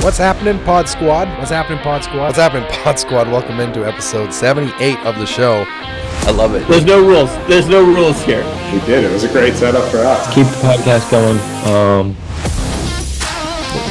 What's happening, Pod Squad? What's happening, Pod Squad? What's happening, Pod Squad? Welcome into episode 78 of the show. I love it. There's no rules. There's no rules here. We did. It was a great setup for us. Keep the podcast going.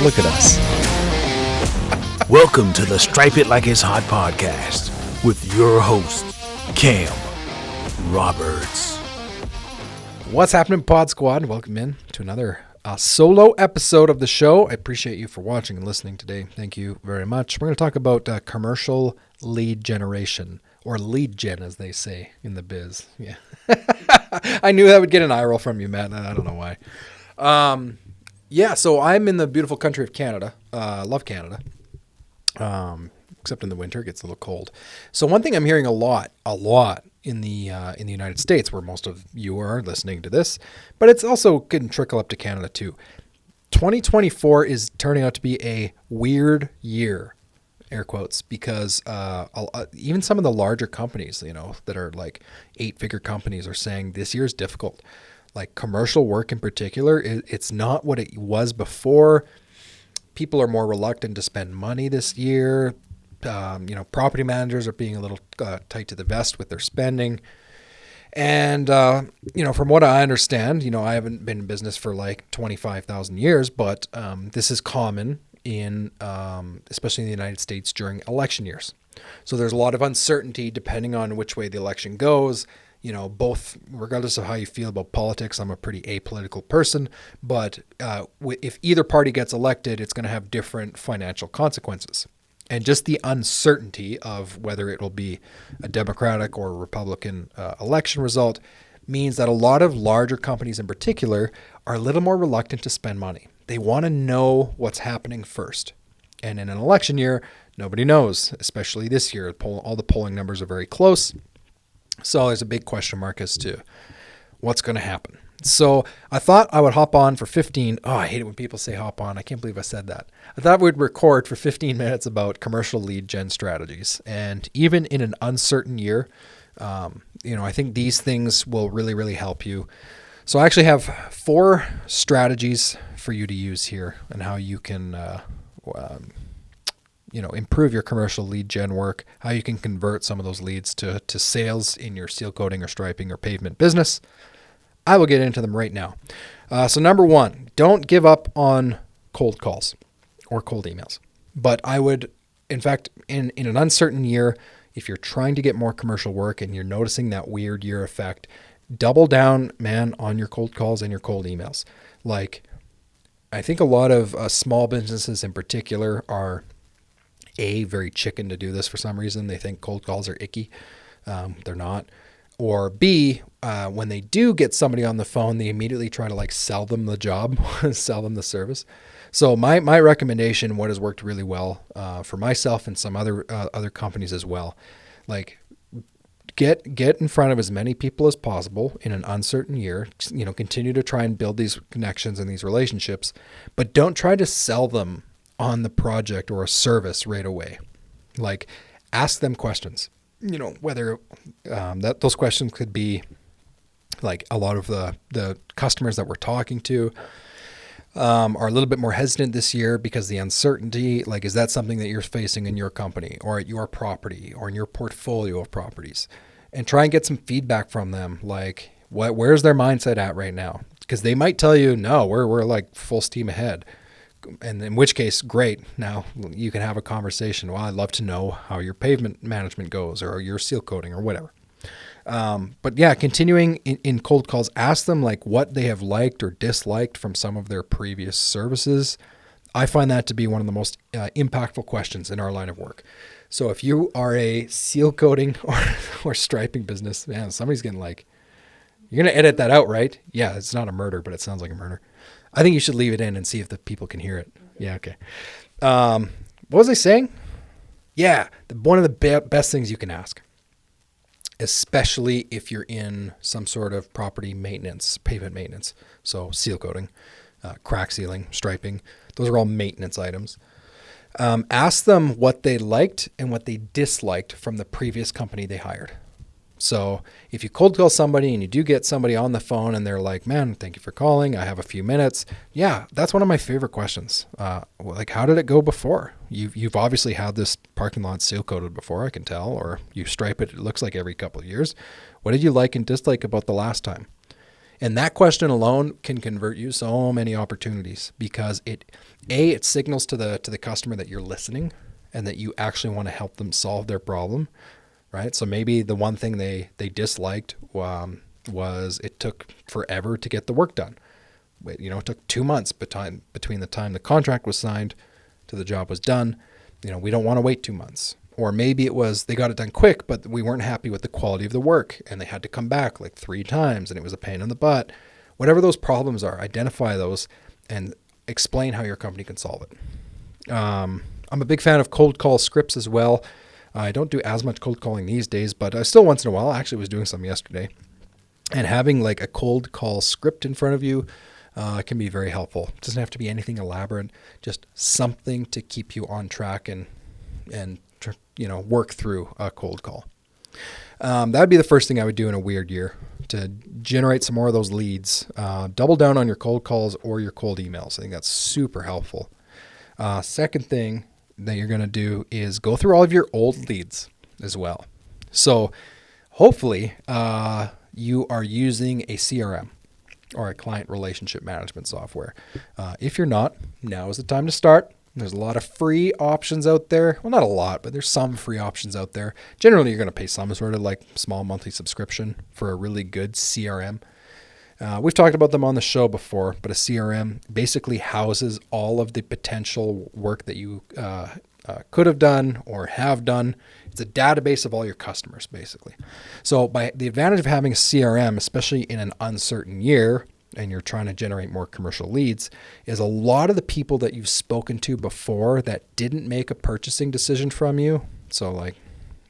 Look at us. Welcome to the Stripe It Like It's Hot podcast with your host, Cam Roberts. What's happening, Pod Squad? Welcome in to another solo episode of the show. I appreciate you for watching and listening today. Thank you very much. We're going to talk about commercial lead generation, or lead gen, as they say in the biz. Yeah, I knew that would get an eye roll from you, Matt. I don't know why. So I'm in the beautiful country of Canada. Love Canada. Except in the winter, it gets a little cold. So one thing I'm hearing a lot in the United States, where most of you are listening to this, but it's also can trickle up to Canada too. 2024 is turning out to be a weird year, air quotes, because even some of the larger companies, that are like 8-figure companies, are saying this year is difficult. Like commercial work in particular, it's not what it was before. People are more reluctant to spend money this year. Property managers are being a little tight to the vest with their spending. And, from what I understand, I haven't been in business for like 25,000 years, but this is common in, especially in the United States during election years. So there's a lot of uncertainty depending on which way the election goes. Both, regardless of how you feel about politics, I'm a pretty apolitical person, but if either party gets elected, it's going to have different financial consequences. And just the uncertainty of whether it will be a Democratic or a Republican election result means that a lot of larger companies in particular are a little more reluctant to spend money. They want to know what's happening first. And in an election year, nobody knows, especially this year. All the polling numbers are very close. So there's a big question mark as to what's going to happen. So I thought I would hop on for 15. Oh, I hate it when people say hop on. I can't believe I said that. I thought we'd record for 15 minutes about commercial lead gen strategies. And even in an uncertain year, I think these things will really, really help you. So I actually have 4 strategies for you to use here and how you can improve your commercial lead gen work, how you can convert some of those leads to sales in your seal coating or striping or pavement business. I will get into them right now. So number 1, don't give up on cold calls or cold emails. But I would, in fact, in an uncertain year, if you're trying to get more commercial work and you're noticing that weird year effect, double down, man, on your cold calls and your cold emails. Like, I think a lot of small businesses in particular are very chicken to do this for some reason. They think cold calls are icky. They're not. Or B, when they do get somebody on the phone, they immediately try to sell them the job, sell them the service. So my recommendation, what has worked really well for myself and some other companies as well, get in front of as many people as possible in an uncertain year. Continue to try and build these connections and these relationships, but don't try to sell them on the project or a service right away. Ask them questions. Whether those questions could be a lot of the customers that we're talking to are a little bit more hesitant this year because the uncertainty, is that something that you're facing in your company or at your property or in your portfolio of properties? And try and get some feedback from them. Where's their mindset at right now? Because they might tell you, no, we're full steam ahead. And in which case, great. Now you can have a conversation. Well, I'd love to know how your pavement management goes or your seal coating or whatever. But yeah, continuing in cold calls, ask them what they have liked or disliked from some of their previous services. I find that to be one of the most impactful questions in our line of work. So if you are a seal coating or striping business, man, somebody's getting you're going to edit that out, right? Yeah, it's not a murder, but it sounds like a murder. I think you should leave it in and see if the people can hear it. Yeah, okay. What was I saying? Yeah, one of the best things you can ask, especially if you're in some sort of property maintenance, pavement maintenance, so seal coating, crack sealing, striping, those are all maintenance items. Ask them what they liked and what they disliked from the previous company they hired. So if you cold call somebody and you do get somebody on the phone and they're like, man, thank you for calling, I have a few minutes. Yeah, that's one of my favorite questions. Like, how did it go before? You've obviously had this parking lot seal coated before, I can tell, or you stripe it, it looks like every couple of years. What did you like and dislike about the last time? And that question alone can convert you so many opportunities, because it signals to the customer that you're listening and that you actually want to help them solve their problem. Right. So maybe the one thing they disliked was it took forever to get the work done. It took 2 months between the time the contract was signed to the job was done. We don't want to wait 2 months. Or maybe it was they got it done quick, but we weren't happy with the quality of the work and they had to come back like 3 times and it was a pain in the butt. Whatever those problems are, identify those and explain how your company can solve it. I'm a big fan of cold call scripts as well. I don't do as much cold calling these days, but I still once in a while. I actually was doing some yesterday. And having like a cold call script in front of you can be very helpful. It doesn't have to be anything elaborate, just something to keep you on track and work through a cold call. That would be the first thing I would do in a weird year to generate some more of those leads. Double down on your cold calls or your cold emails. I think that's super helpful. Second thing that you're going to do is go through all of your old leads as well. So hopefully you are using a CRM or a client relationship management software. If you're not, now is the time to start. There's a lot of free options out there. Well, not a lot, but there's some free options out there. Generally, you're going to pay some sort of like small monthly subscription for a really good CRM. We've talked about them on the show before, but a CRM basically houses all of the potential work that you could have done or have done. It's a database of all your customers, basically. So by the advantage of having a CRM, especially in an uncertain year, and you're trying to generate more commercial leads, is a lot of the people that you've spoken to before that didn't make a purchasing decision from you. So like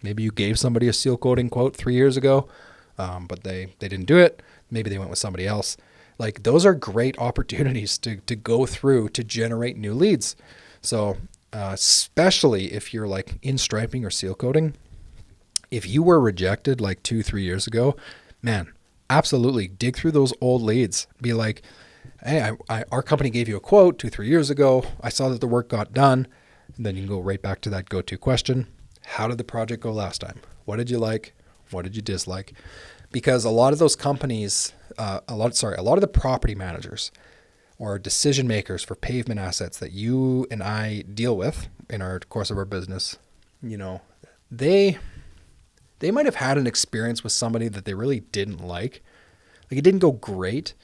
maybe you gave somebody a seal coating quote 3 years ago, but they didn't do it. Maybe they went with somebody else. Like those are great opportunities to go through to generate new leads. So especially if you're like in striping or seal coating, if you were rejected like 2-3 years ago, man, absolutely dig through those old leads. Be like, hey, our company gave you a quote 2-3 years ago. I saw that the work got done. And then you can go right back to that go-to question. How did the project go last time? What did you like? What did you dislike? Because a lot of those companies, a lot of the property managers or decision makers for pavement assets that you and I deal with in our course of our business, they might have had an experience with somebody that they really didn't like. Like it didn't go great.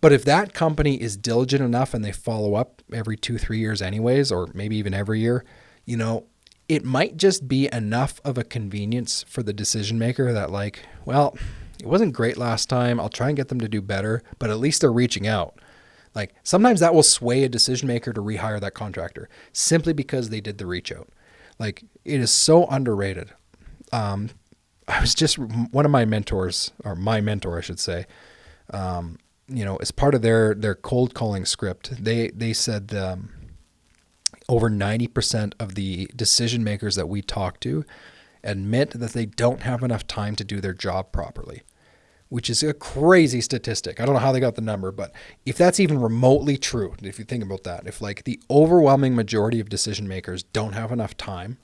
But if that company is diligent enough and they follow up every 2-3 years anyways, or maybe even every year, it might just be enough of a convenience for the decision maker that like, well, it wasn't great last time. I'll try and get them to do better, but at least they're reaching out. Like sometimes that will sway a decision maker to rehire that contractor simply because they did the reach out. Like it is so underrated. I was just one of my mentors, or my mentor, I should say, as part of their cold calling script, they said over 90% of the decision makers that we talk to admit that they don't have enough time to do their job properly, which is a crazy statistic. I don't know how they got the number, but if that's even remotely true, if you think about that, if like the overwhelming majority of decision makers don't have enough time,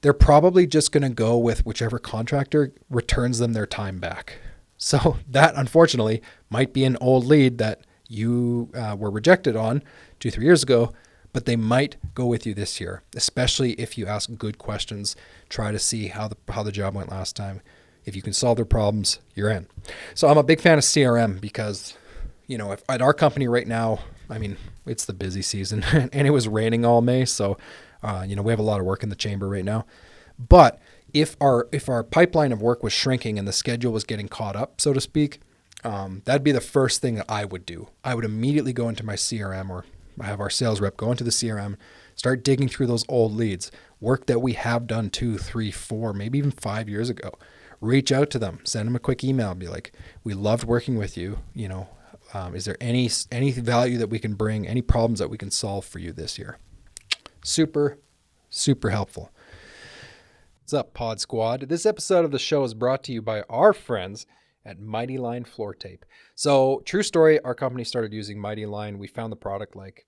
they're probably just going to go with whichever contractor returns them their time back. So that, unfortunately, might be an old lead that you were rejected on 2-3 years ago, but they might go with you this year, especially if you ask good questions, try to see how the job went last time. If you can solve their problems, you're in. So I'm a big fan of CRM because, if at our company right now, I mean, it's the busy season and it was raining all May. So, we have a lot of work in the chamber right now. But if our pipeline of work was shrinking and the schedule was getting caught up, so to speak, that'd be the first thing that I would do. I would immediately go into my CRM, or have our sales rep go into the CRM, start digging through those old leads, work that we have done 2, 3, 4, maybe even 5 years ago. Reach out to them, send them a quick email, be like, we loved working with you. Is there any value that we can bring, any problems that we can solve for you this year? Super, super helpful. What's up, Pod Squad? This episode of the show is brought to you by our friends at Mighty Line Floor Tape. So, true story, our company started using Mighty Line. We found the product like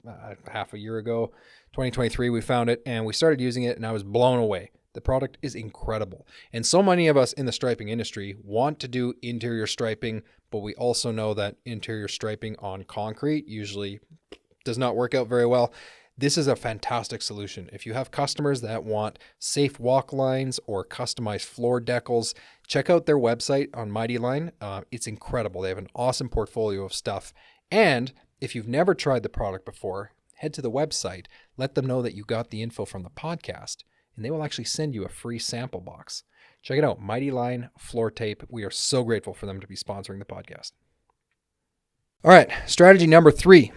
half a year ago, 2023, we found it, and we started using it, and I was blown away. The product is incredible. And so many of us in the striping industry want to do interior striping, but we also know that interior striping on concrete usually does not work out very well. This is a fantastic solution. If you have customers that want safe walk lines or customized floor decals, check out their website on Mighty Line. It's incredible. They have an awesome portfolio of stuff. And if you've never tried the product before, head to the website, let them know that you got the info from the podcast, and they will actually send you a free sample box. Check it out, Mighty Line Floor Tape. We are so grateful for them to be sponsoring the podcast. All right, strategy number 3.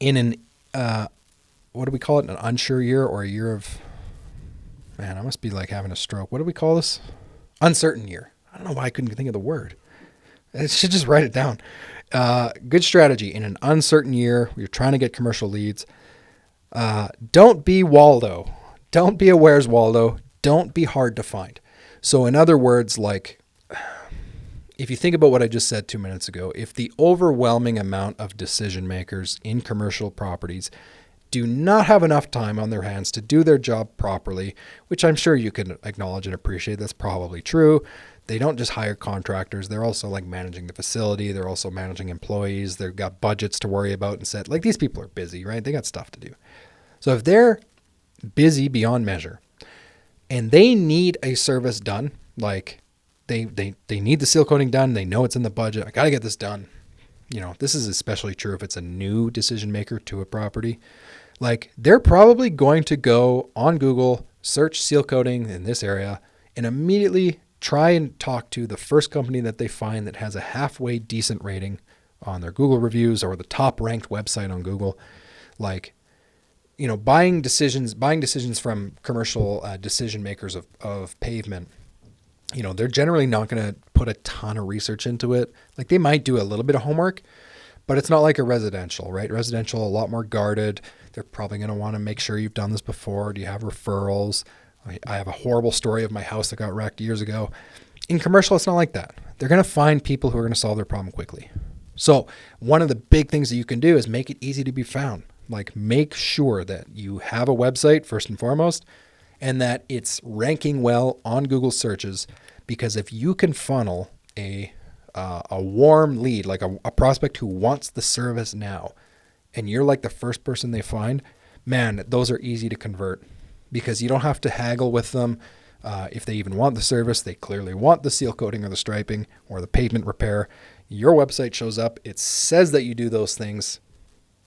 In an what do we call it? An unsure year or a year of, man, I must be like having a stroke. What do we call this? Uncertain year. I don't know why I couldn't think of the word. I should just write it down. Good strategy. In an uncertain year, you're trying to get commercial leads. Don't be Waldo. Don't be a Where's Waldo. Don't be hard to find. So in other words, like, if you think about what I just said 2 minutes ago, if the overwhelming amount of decision makers in commercial properties do not have enough time on their hands to do their job properly, which I'm sure you can acknowledge and appreciate that's probably true. They don't just hire contractors. They're also like managing the facility. They're also managing employees. They've got budgets to worry about and set. Like, these people are busy, right? They got stuff to do. So if they're busy beyond measure and they need a service done, like they need the seal coating done, they know it's in the budget, I got to get this done. You know, this is especially true if it's a new decision maker to a property. Like, they're probably going to go on Google, search seal coating in this area, and immediately try and talk to the first company that they find that has a halfway decent rating on their Google reviews or the top ranked website on Google. Like, you know, buying decisions from commercial decision makers of pavement, you know, they're generally not going to put a ton of research into it. Like, they might do a little bit of homework, but it's not like a residential, right? Residential, a lot more guarded. They're probably going to want to make sure you've done this before. Do you have referrals? I have a horrible story of my house that got wrecked years ago. In commercial, it's not like that. They're going to find people who are going to solve their problem quickly. So one of the big things that you can do is make it easy to be found. Like, make sure that you have a website first and foremost, and that it's ranking well on Google searches, because if you can funnel a warm lead, like a prospect who wants the service now, and you're like the first person they find, man, those are easy to convert, because you don't have to haggle with them. If they even want the service, they clearly want the seal coating or the striping or the pavement repair. Your website shows up. It says that you do those things.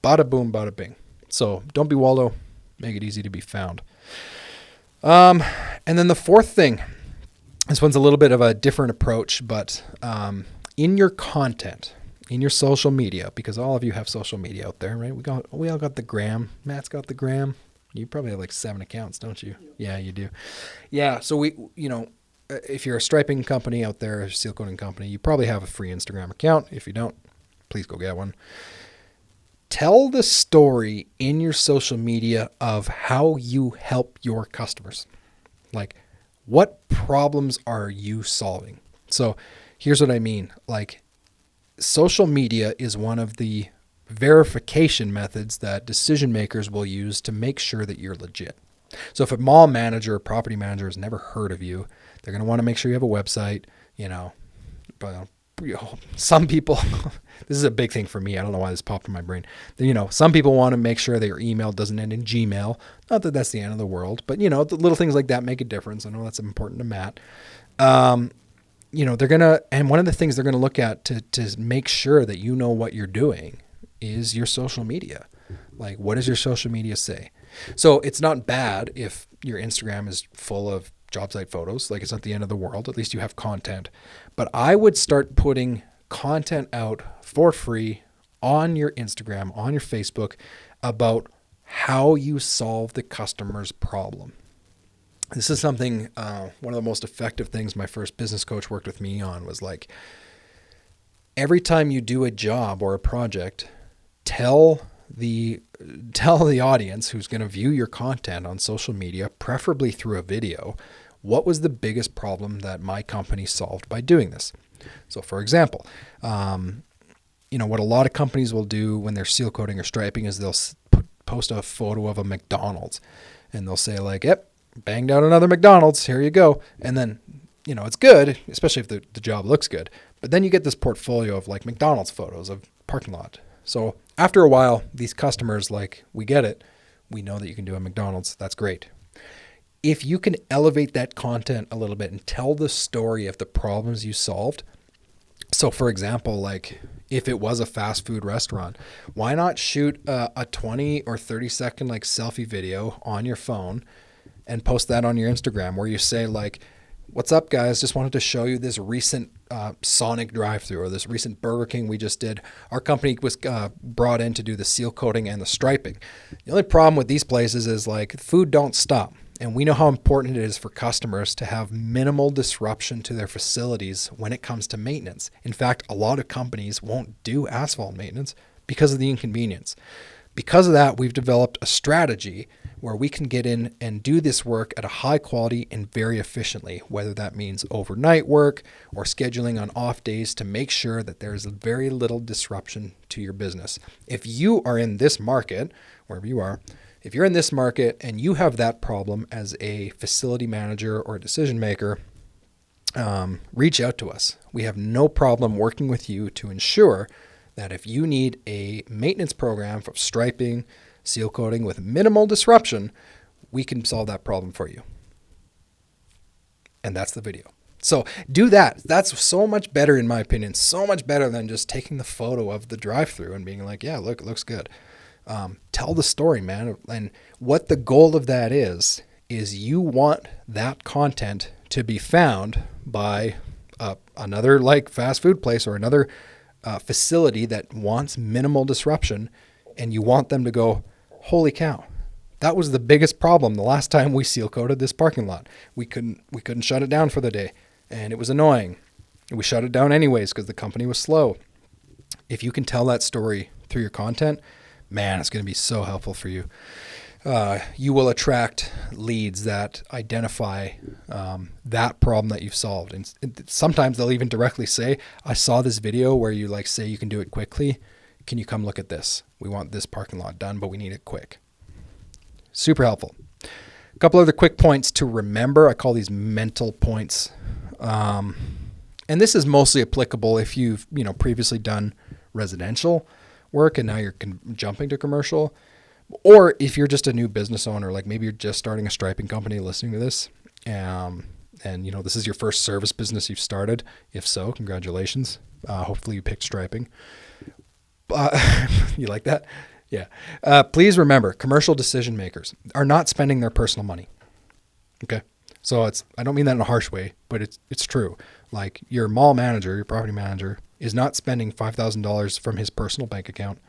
Bada boom, bada bing. So don't be Waldo. Make it easy to be found. And then the fourth thing, this one's a little bit of a different approach, but in your content, in your social media, because all of you have social media out there, right? We all got the gram. Matt's got the gram. You probably have like 7 accounts, don't you? Yeah, you do. Yeah. So if you're a striping company out there, a seal coating company, you probably have a free Instagram account. If you don't, please go get one. Tell the story in your social media of how you help your customers. Like, what problems are you solving? So here's what I mean. Like, social media is one of the verification methods that decision makers will use to make sure that you're legit. So if a mall manager or property manager has never heard of you, they're going to want to make sure you have a website, but some people, this is a big thing for me. I don't know why this popped in my brain. Some people want to make sure that your email doesn't end in Gmail. Not that that's the end of the world, but the little things like that make a difference. I know that's important to Matt. They're going to, and one of the things they're going to look at to make sure that you know what you're doing is your social media. Like, what does your social media say? So it's not bad if your Instagram is full of job site photos. Like, it's not the end of the world. At least you have content. But I would start putting content out for free on your Instagram, on your Facebook, about how you solve the customer's problem. This is something, one of the most effective things my first business coach worked with me on was like, every time you do a job or a project, tell the audience who's going to view your content on social media, preferably through a video, what was the biggest problem that my company solved by doing this? So for example, what a lot of companies will do when they're seal coating or striping is they'll post a photo of a McDonald's and they'll say like, yep, banged out another McDonald's, here you go. And then, it's good, especially if the job looks good. But then you get this portfolio of like McDonald's photos of parking lot. So after a while, these customers we get it. We know that you can do a McDonald's. That's great. If you can elevate that content a little bit and tell the story of the problems you solved. So for example, if it was a fast food restaurant, why not shoot a 20 or 30 second selfie video on your phone and post that on your Instagram where you say what's up guys, just wanted to show you this recent Sonic drive-thru or this recent Burger King we just did. Our company was brought in to do the seal coating and the striping. The only problem with these places is food don't stop. And we know how important it is for customers to have minimal disruption to their facilities when it comes to maintenance. In fact, a lot of companies won't do asphalt maintenance because of the inconvenience. Because of that, we've developed a strategy where we can get in and do this work at a high quality and very efficiently, whether that means overnight work or scheduling on off days to make sure that there's very little disruption to your business. If you are in this market, wherever you are, if you're in this market and you have that problem as a facility manager or a decision maker, reach out to us. We have no problem working with you to ensure that if you need a maintenance program for striping, seal coating with minimal disruption, we can solve that problem for you. And that's the video. So do that. That's so much better in my opinion, so much better than just taking the photo of the drive-thru and being like, yeah, look, it looks good. Tell the story, man. And what the goal of that is you want that content to be found by another fast food place or another facility that wants minimal disruption. And you want them to go, holy cow, that was the biggest problem the last time we seal coated this parking lot. We couldn't shut it down for the day and it was annoying. We shut it down anyways because the company was slow. If you can tell that story through your content, man, it's going to be so helpful for you. You will attract leads that identify that problem that you've solved. And sometimes they'll even directly say, I saw this video where you say you can do it quickly. Can you come look at this? We want this parking lot done, but we need it quick. Super helpful. A couple other quick points to remember. I call these mental points. And this is mostly applicable if you've previously done residential work and now you're jumping to commercial, or if you're just a new business owner, maybe you're just starting a striping company listening to this, and this is your first service business you've started. If so, congratulations. Hopefully you picked striping. You like that? Yeah. Please remember, commercial decision makers are not spending their personal money. Okay. So I don't mean that in a harsh way, but it's true. Your mall manager, your property manager is not spending $5,000 from his personal bank account.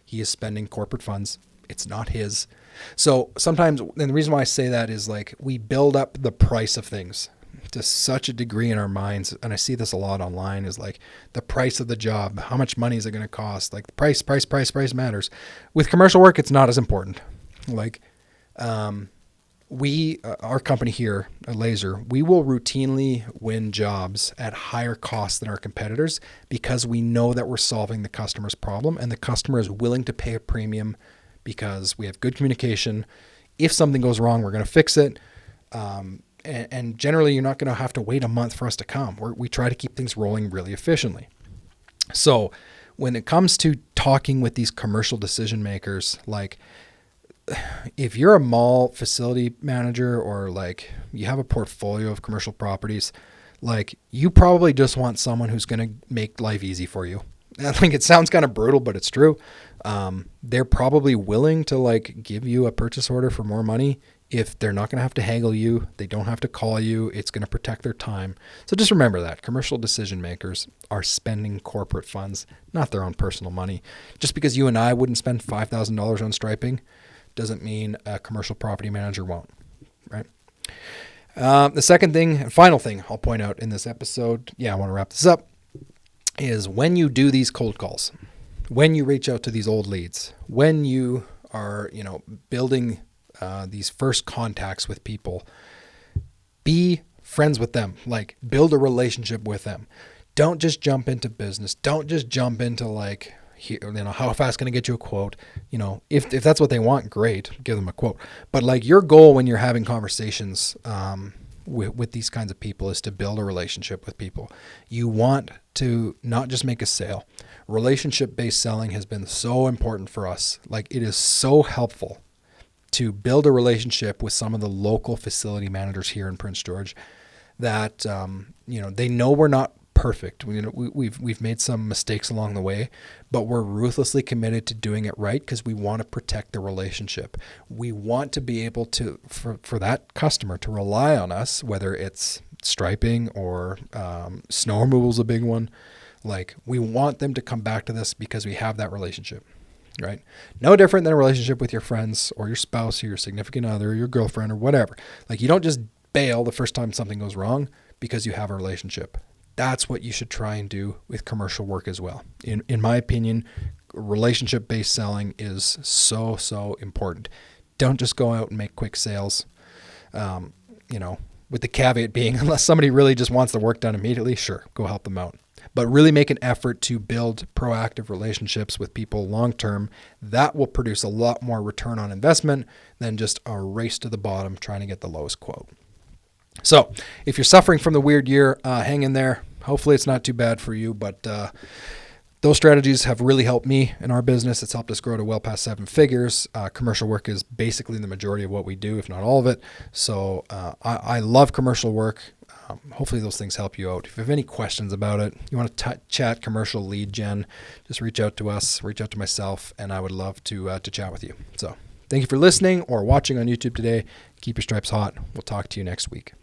He is spending corporate funds. It's not his. So sometimes, and the reason why I say that is we build up the price of things to such a degree in our minds. And I see this a lot online is the price of the job. How much money is it going to cost? The price matters. With commercial work, it's not as important. Our company here at Laser, we will routinely win jobs at higher costs than our competitors because we know that we're solving the customer's problem and the customer is willing to pay a premium because we have good communication. If something goes wrong, we're going to fix it. And generally, you're not going to have to wait a month for us to come. We try to keep things rolling really efficiently. So when it comes to talking with these commercial decision makers, if you're a mall facility manager or you have a portfolio of commercial properties, you probably just want someone who's going to make life easy for you. I think it sounds kind of brutal, but it's true. They're probably willing to give you a purchase order for more money if they're not going to have to haggle you. They don't have to call you. It's going to protect their time. So just remember that commercial decision makers are spending corporate funds, not their own personal money. Just because you and I wouldn't spend $5,000 on striping doesn't mean a commercial property manager won't, right? The second thing and final thing I'll point out in this episode, I want to wrap this up, is when you do these cold calls, when you reach out to these old leads, when you are, building these first contacts with people, be friends with them. Like, build a relationship with them. Don't just jump into business. Don't just jump into like, how fast can I get you a quote? If that's what they want, great, give them a quote. But like, your goal when you're having conversations with these kinds of people is to build a relationship with people. You want to not just make a sale. Relationship-based selling has been so important for us. Like, it is so helpful to build a relationship with some of the local facility managers here in Prince George that, they know we're not perfect. We've made some mistakes along the way, but we're ruthlessly committed to doing it right because we want to protect the relationship. We want to be able to, for that customer to rely on us, whether it's striping or snow removal is a big one. Like, we want them to come back to this because we have that relationship, right? No different than a relationship with your friends or your spouse or your significant other or your girlfriend or whatever. Like, you don't just bail the first time something goes wrong because you have a relationship. That's what you should try and do with commercial work as well. In my opinion, relationship-based selling is so important. Don't just go out and make quick sales, with the caveat being, unless somebody really just wants the work done immediately, sure, go help them out. But really make an effort to build proactive relationships with people long-term. That will produce a lot more return on investment than just a race to the bottom trying to get the lowest quote. So if you're suffering from the weird year, hang in there. Hopefully it's not too bad for you, but those strategies have really helped me in our business. It's helped us grow to well past 7 figures. Commercial work is basically the majority of what we do, if not all of it. So I love commercial work. Hopefully those things help you out. If you have any questions about it, you want to chat commercial lead gen, just reach out to us, reach out to myself, and I would love to chat with you. So thank you for listening or watching on YouTube today. Keep your stripes hot. We'll talk to you next week.